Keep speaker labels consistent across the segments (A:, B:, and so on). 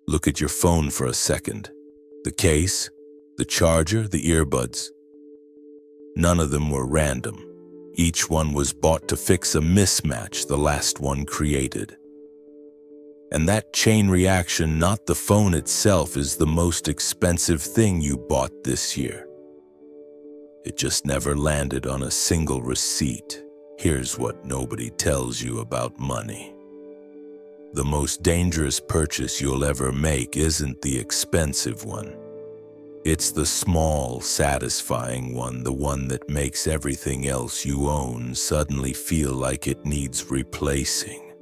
A: Look at your phone for a second. The case, the charger, the earbuds. None of them were random. Each one was bought to fix a mismatch the last one created. And that chain reaction, not the phone itself, is the most expensive thing you bought this year. It just never landed on a single receipt. Here's what nobody tells you about money. The most dangerous purchase you'll ever make isn't the expensive one. It's the small, satisfying one, the one that makes everything else you own suddenly feel like it needs replacing.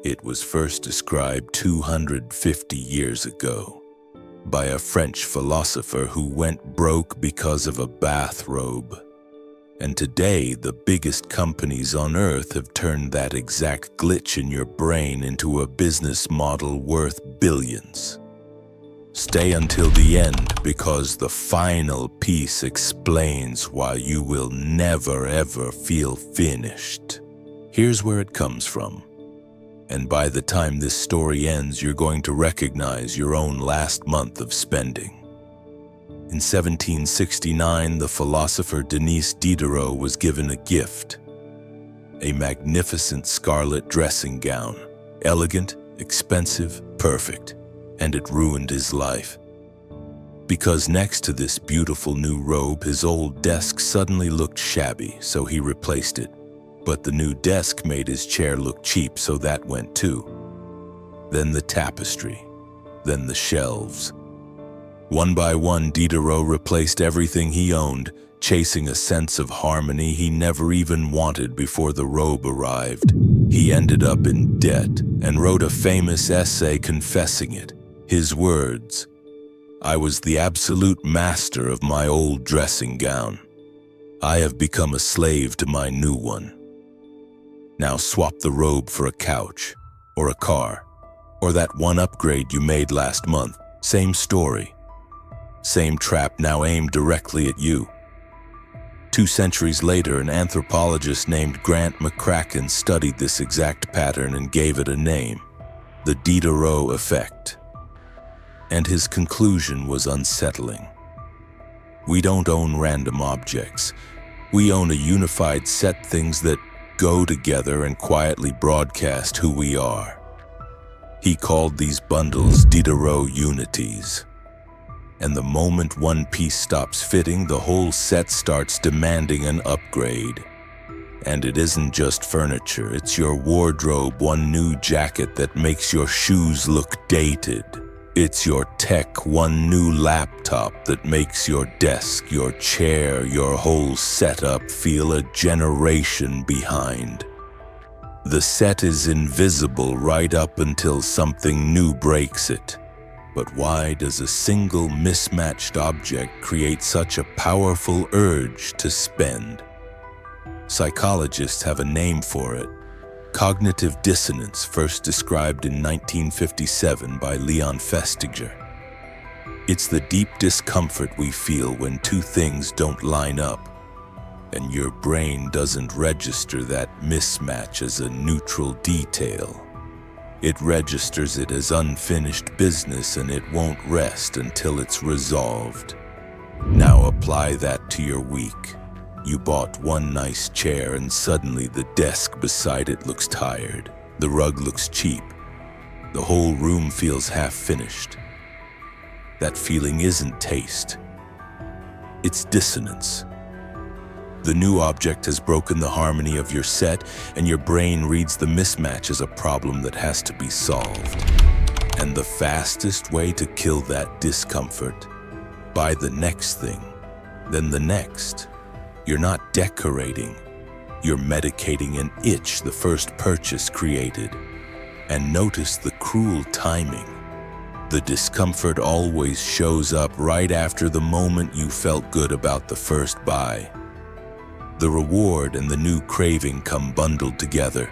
A: It was first described 250 years ago by a French philosopher who went broke because of a bathrobe. And today, the biggest companies on Earth have turned that exact glitch in your brain into a business model worth billions. Stay until the end, because the final piece explains why you will never ever feel finished. Here's where it comes from. And by the time this story ends, you're going to recognize your own last month of spending. In 1769, the philosopher Denis Diderot was given a gift, a magnificent scarlet dressing gown, elegant, expensive, perfect, and it ruined his life. Because next to this beautiful new robe, his old desk suddenly looked shabby, so he replaced it. But the new desk made his chair look cheap, so that went too. Then the tapestry, then the shelves. One by one, Diderot replaced everything he owned, chasing a sense of harmony he never even wanted before the robe arrived. He ended up in debt and wrote a famous essay confessing it. His words, "I was the absolute master of my old dressing gown. I have become a slave to my new one. Now swap the robe for a couch, or a car, or that one upgrade you made last month. Same story. Same trap now aimed directly at you." 2 centuries later, an anthropologist named Grant McCracken studied this exact pattern and gave it a name, the Diderot Effect. And his conclusion was unsettling. We don't own random objects. We own a unified set, things that go together and quietly broadcast who we are. He called these bundles Diderot unities. And the moment one piece stops fitting, the whole set starts demanding an upgrade. And it isn't just furniture, it's your wardrobe, one new jacket that makes your shoes look dated. It's your tech, one new laptop that makes your desk, your chair, your whole setup feel a generation behind. The set is invisible right up until something new breaks it. But why does a single mismatched object create such a powerful urge to spend? Psychologists have a name for it. Cognitive dissonance, first described in 1957 by Festinger. It's the deep discomfort we feel when two things don't line up, and your brain doesn't register that mismatch as a neutral detail. It registers it as unfinished business, and it won't rest until it's resolved. Now apply that to your week. You bought one nice chair and suddenly the desk beside it looks tired. The rug looks cheap. The whole room feels half-finished. That feeling isn't taste. It's dissonance. The new object has broken the harmony of your set, and your brain reads the mismatch as a problem that has to be solved. And the fastest way to kill that discomfort? Buy the next thing, then the next. You're not decorating. You're medicating an itch the first purchase created. And notice the cruel timing. The discomfort always shows up right after the moment you felt good about the first buy. The reward and the new craving come bundled together.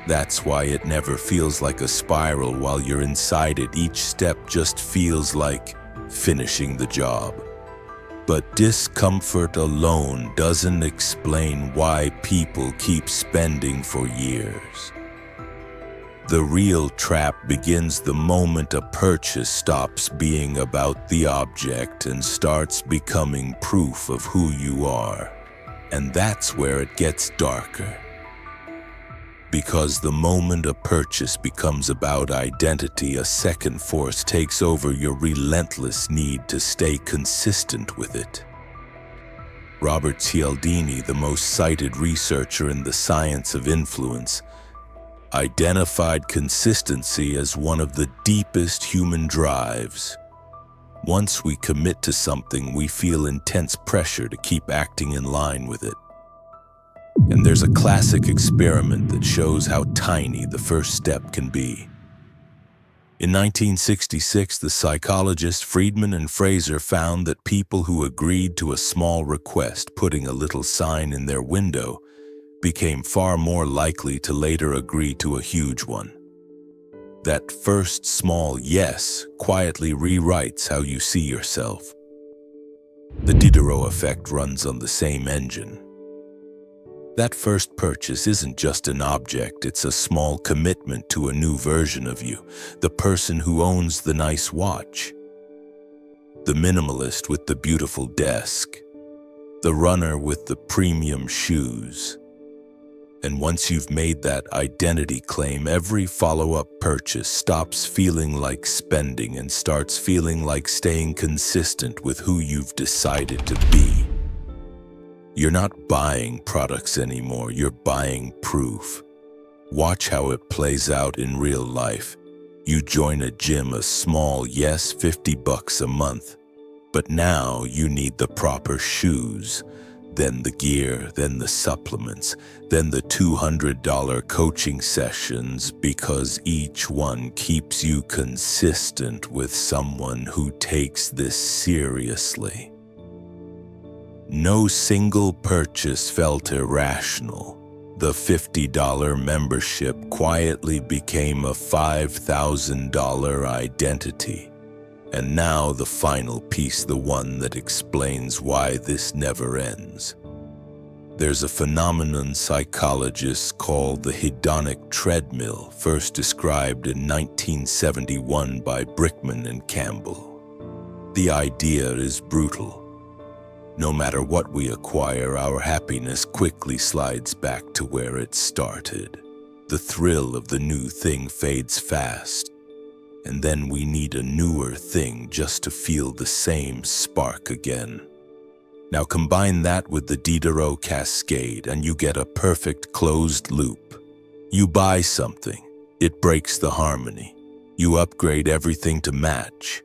A: That's why it never feels like a spiral while you're inside it. Each step just feels like finishing the job. But discomfort alone doesn't explain why people keep spending for years. The real trap begins the moment a purchase stops being about the object and starts becoming proof of who you are. And that's where it gets darker. Because the moment a purchase becomes about identity, a second force takes over: your relentless need to stay consistent with it. Robert Cialdini, the most cited researcher in the science of influence, identified consistency as one of the deepest human drives. Once we commit to something, we feel intense pressure to keep acting in line with it. And there's a classic experiment that shows how tiny the first step can be. In 1966, the psychologists Freedman and Fraser found that people who agreed to a small request, putting a little sign in their window, became far more likely to later agree to a huge one. That first small yes quietly rewrites how you see yourself. The Diderot Effect runs on the same engine. That first purchase isn't just an object, it's a small commitment to a new version of you, the person who owns the nice watch, the minimalist with the beautiful desk, the runner with the premium shoes. And once you've made that identity claim, every follow-up purchase stops feeling like spending and starts feeling like staying consistent with who you've decided to be. You're not buying products anymore, you're buying proof. Watch how it plays out in real life. You join a gym, a small yes, $50 a month. But now you need the proper shoes, then the gear, then the supplements, then the $200 coaching sessions, because each one keeps you consistent with someone who takes this seriously. No single purchase felt irrational. The $50 membership quietly became a $5,000 identity. And now the final piece, the one that explains why this never ends. There's a phenomenon psychologists call the hedonic treadmill, first described in 1971 by Brickman and Campbell. The idea is brutal. No matter what we acquire, our happiness quickly slides back to where it started. The thrill of the new thing fades fast, and then we need a newer thing just to feel the same spark again. Now combine that with the Diderot cascade and you get a perfect closed loop. You buy something, it breaks the harmony. You upgrade everything to match.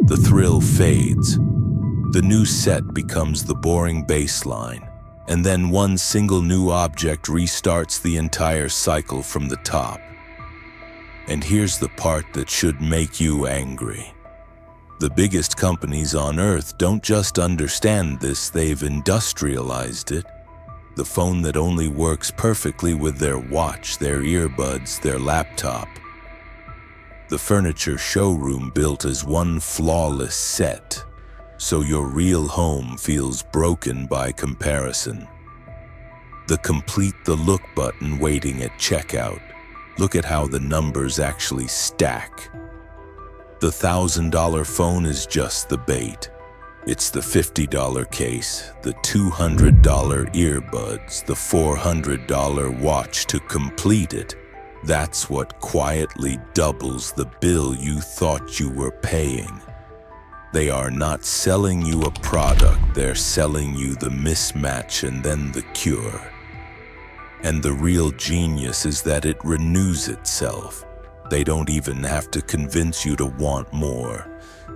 A: The thrill fades. The new set becomes the boring baseline, and then one single new object restarts the entire cycle from the top. And here's the part that should make you angry. The biggest companies on earth don't just understand this, they've industrialized it. The phone that only works perfectly with their watch, their earbuds, their laptop. The furniture showroom built as one flawless set. So your real home feels broken by comparison. The complete the look button waiting at checkout. Look at how the numbers actually stack. The $1,000 phone is just the bait. It's the $50 case, the $200 earbuds, the $400 watch to complete it. That's what quietly doubles the bill you thought you were paying. They are not selling you a product, they're selling you the mismatch and then the cure. And the real genius is that it renews itself. They don't even have to convince you to want more.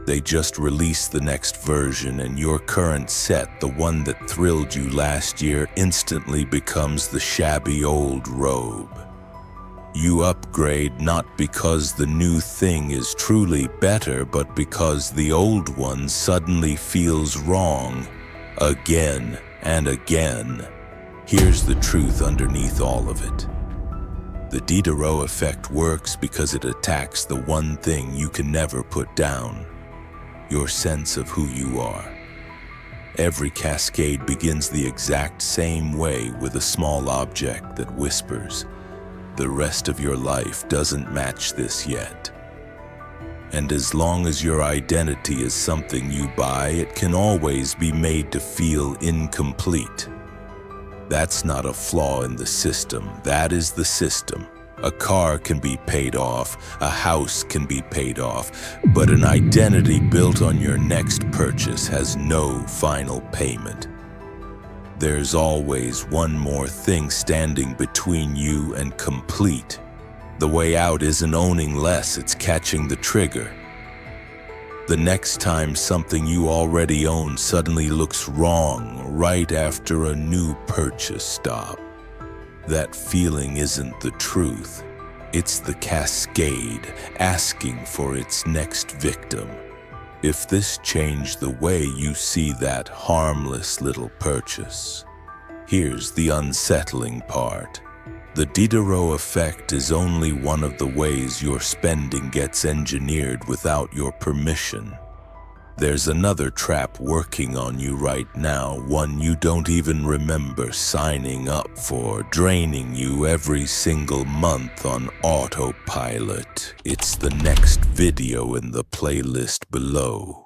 A: They just release the next version and your current set, the one that thrilled you last year, instantly becomes the shabby old robe. You upgrade not because the new thing is truly better, but because the old one suddenly feels wrong, again and again. Here's the truth underneath all of it. The Diderot Effect works because it attacks the one thing you can never put down, your sense of who you are. Every cascade begins the exact same way, with a small object that whispers, the rest of your life doesn't match this yet. And as long as your identity is something you buy, it can always be made to feel incomplete. That's not a flaw in the system, that is the system. A car can be paid off, a house can be paid off, but an identity built on your next purchase has no final payment. There's always one more thing standing between you and complete. The way out isn't owning less, it's catching the trigger. The next time something you already own suddenly looks wrong right after a new purchase stop, that feeling isn't the truth. It's the cascade asking for its next victim. If this changed the way you see that harmless little purchase, here's the unsettling part. The Diderot Effect is only one of the ways your spending gets engineered without your permission. There's another trap working on you right now, one you don't even remember signing up for, draining you every single month on autopilot. It's the next video in the playlist below.